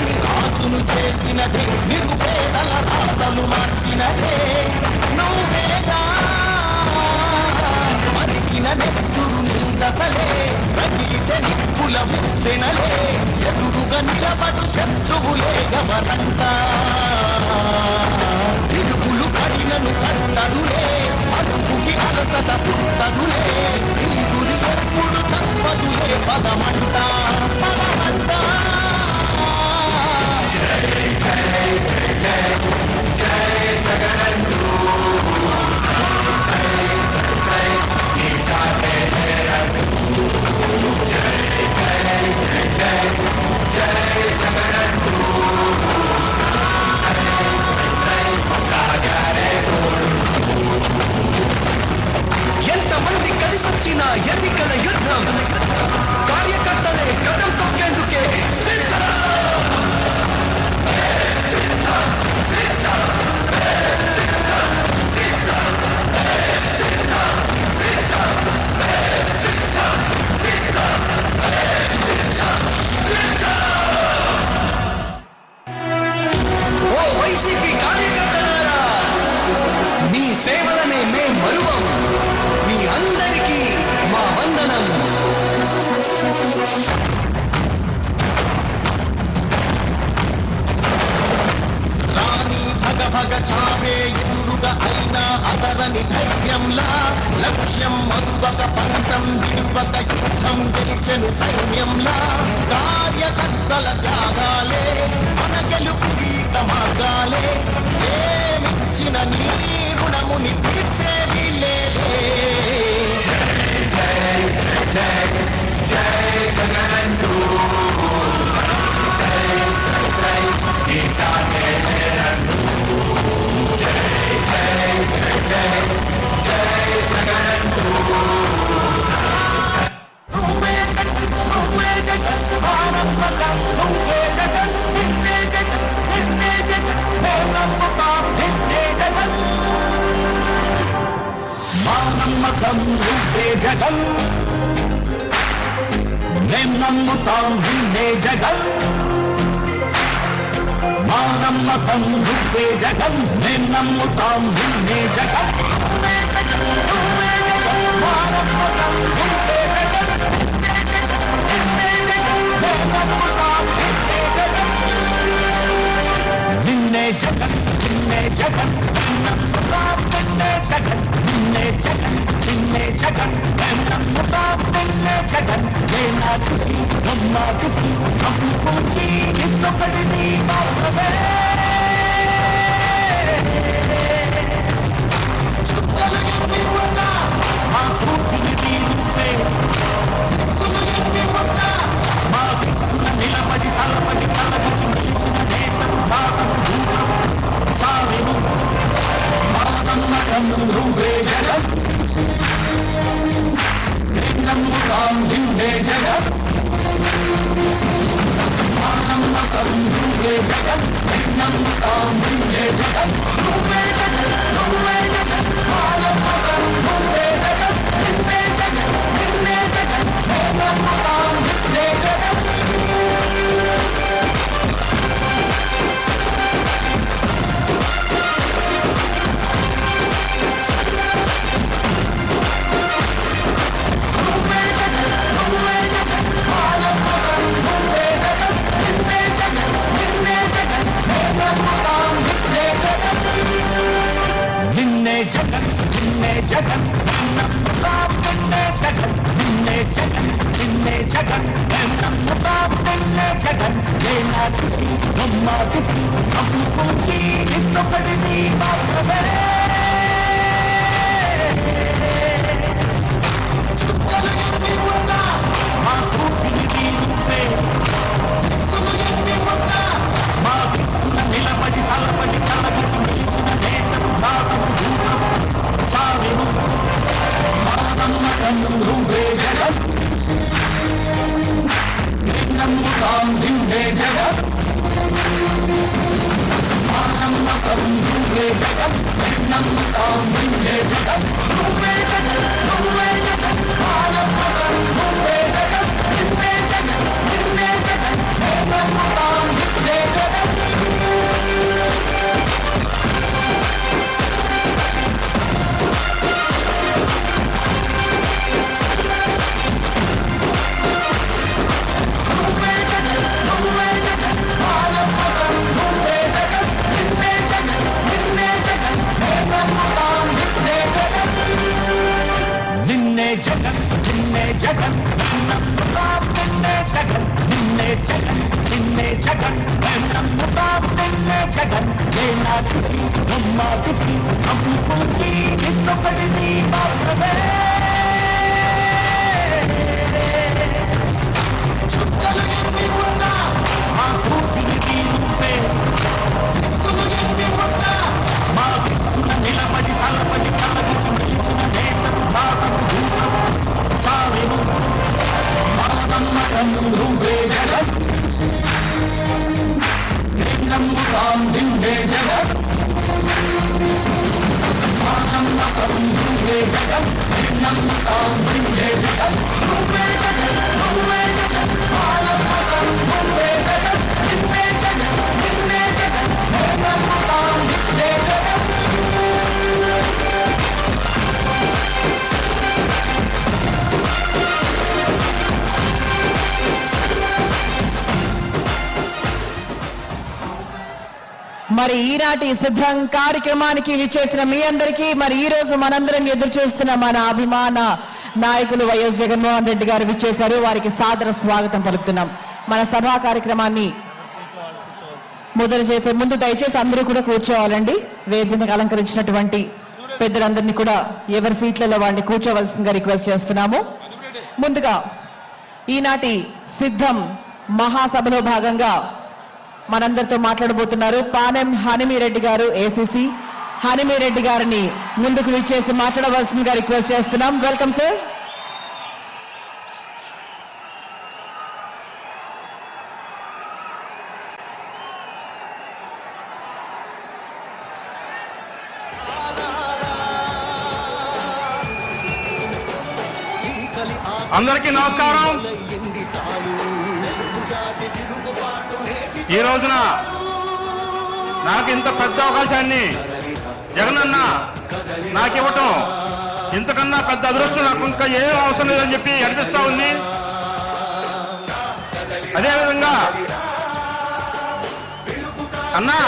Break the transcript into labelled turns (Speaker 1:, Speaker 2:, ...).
Speaker 1: తరగని రాజును చేసినదే నిరుపేదల రాతలు మార్చినదే నువ్వేగా మరిగిన నెత్తురు నీదసలే రగిలితే నిప్పుల విప్పెనలే ఎదురుగా నిలబడు శత్రువులే ఎవరంతా తిరుగులు పడినను కట్టదులే అడుగుకి అలసట పుట్టదులే ఈ గురి ఎప్పుడు తప్పదులే పదమంట పదమంట జై జై జై జై జై జగనంటూ ఎంతమంది కలిసొచ్చిన ఎన్నికల యుద్ధం కార్యకర్తలే కథం తొక్కేందుకే వైసీపీ కార్యకర్తలారా మీ సేవలనే మే మరువం మీ అందరికీ మా వందనం రాణి భగ భగ చావే ఎదురుగా అయినా అదరని ధైర్యంలా లక్ష్యం మరువక పంతం విడువక యుద్ధం గెలిచెను సైన్యంలా కార్యకర్తల త్యాగాలే మన గెలుపు గీత మార్గాలే ఏమిచ్చిన నీ రుణముని తీర్చేది లేదే జై జై జై జై జగనంటూ జై జై జై గీతానే జై జై జై జై జై జగనంటూ నువ్వే జగన్ నువ్వే జగన్ భారత నువ్వే జగన్ నిన్నే జగన్ నిన్నే జగన్ మే నమ్ముతాం నిన్నే జగన్ మా నమ్మకం నువ్వే జగన్ మేం నమ్ముతాం నిన్నే జగన్ మా నమ్మకం నువ్వే జగన్ మేం నమ్ముతాం నిన్నే జగన్ నువ్వే జగన్ నువ్వే జగన్ మా నమ్మకం నువ్వే జగన్ నిన్నే జగన్ మేం నమ్ముతాం నిన్నే జగన్ నిన్నే జగన్ నిన్నే జగన్ మేం నమ్ముతాం నిన్నే జగన్ నిన్నే జగన్ నిన్నే జగన్ మేం నమ్ముతాం నిన్నే జగన్ ఏనాటికి నమ్మాటికి నమ్ముకుంది నిన్నొకటిని మాత్రమే చుక్కలు ఎన్ని ఉన్నా మా స్ఫూర్తిని నువ్వే చుక్కలు ఎన్ని ఉన్నా మా దిక్కున నిలబడి తలపడి కలగటి నిలిచిన నేతలు బాధలు దూరం సారెను మా నమ్మకం నువ్వే జగన్ నమ్ముతాం నిన్నే జగన్ మా నమ్మకం నువ్వే జగన్ నమ్ముతాం నిన్నే జగన్ నువ్వే జగన్ నువ్వే జగన్ మా నమ్మకం నువ్వే జగన్ నిన్నే జగన్ నిన్నే జగన్ మే నమ్ముతాం నిన్నే జగన్ నిన్నే జగన్ నిన్నే జగన్ నమ్ముతాం నిన్నే జగన్ నిన్నే జగన్ నిన్నే జగన్ నమ్ముతాం నిన్నే జగన్ ఏనాటికి నమ్మాటికి నమ్ముకుంది నిన్నొకటిని మాత్రమే చుక్కలు ఎన్ని ఉన్నా మా స్ఫూర్తిని నువ్వే చుక్కలు ఎన్ని ఉన్నా మా దిక్కున నిలబడి తలబడి కలగటి నిలిచిన నేతలు బాధలు దూరం సారెను మా నమ్మకం నువ్వే జగన్ నమ్ముతాం నిన్నే జగన్ మా నమ్మకం నువ్వే జగన్ నమ్ముతాం నిన్నే జగన్ నువ్వే జగన్ నువ్వే జగన్ మా నమ్మకం నువ్వే జగన్ నిన్నే జగన్ నిన్నే జగన్ మే నమ్ముతాం నిన్నే నమ్ముతాం నిన్నే జగన్ నిన్నే జగన్ నిన్నే జగన్ నమ్ముతాం నిన్నే జగన్ నిన్నే జగన్ నిన్నే జగన్ నమ్ముతాం నిన్నే జగన్ ఏ నాటికి నమ్మాటికి నమ్ముకుంది నిన్నొకటిని మాత్రమే చుక్కలు ఎన్ని ఉన్నా మా కూతురికి నువ్వే దిక్కులు ఎన్ని ఉన్నా మా దిక్కున నిలబడి తలబడి తలబడి నిలిచిన నేతలు భావం దూరం తావేను మా నమ్మకం నువ్వే జగన్ నమ్ముతాం నిన్నే జగన్ మా నమ్మకం నువ్వే జగన్ నమ్ముతాం నిన్నే జగన్ నువ్వే జగన్ నువ్వే జగన్ మా నమ్మకం నువ్వే జగన్ నిన్నే జగన్ నిన్నే జగన్ నమ్ముతాం నిన్నే జగన్
Speaker 2: మరి ఈనాటి సిద్ధం కార్యక్రమానికి విచ్చేసిన మీ అందరికీ మరి ఈ రోజు మనందరం ఎదురు చూస్తున్న మన అభిమాన నాయకులు వైఎస్ జగన్మోహన్ రెడ్డి గారు విచ్చేశారు. వారికి సాదర స్వాగతం పలుకుతున్నాం. మన సభా కార్యక్రమాన్ని మొదలు చేసే ముందు దయచేసి అందరూ కూడా కూర్చోవాలండి. వేదికను అలంకరించినటువంటి పెద్దలందరినీ కూడా ఎవరి సీట్లలో వాడిని కూర్చోవలసిందిగా రిక్వెస్ట్ చేస్తున్నాము. ముందుగా ఈనాటి సిద్ధం మహాసభలో భాగంగా మనందరితో మాట్లాడబోతున్నారు పానెం హనుమిరెడ్డి గారు, ఏసీసీ. హనుమిరెడ్డి గారిని ముందుకు విచ్చేసి మాట్లాడవలసిందిగా రిక్వెస్ట్ చేస్తున్నాం. Welcome sir.
Speaker 3: అందరికీ నమస్కారం. ఈ రోజున నాకు ఇంత పెద్ద అవకాశాన్ని జగనన్న నాకు ఇవ్వటం ఇంతకన్నా పెద్ద అదృష్టం నాకు ఇంకా ఏం అవసరం లేదని చెప్పి అనిపిస్తా ఉంది. అదేవిధంగా అన్నా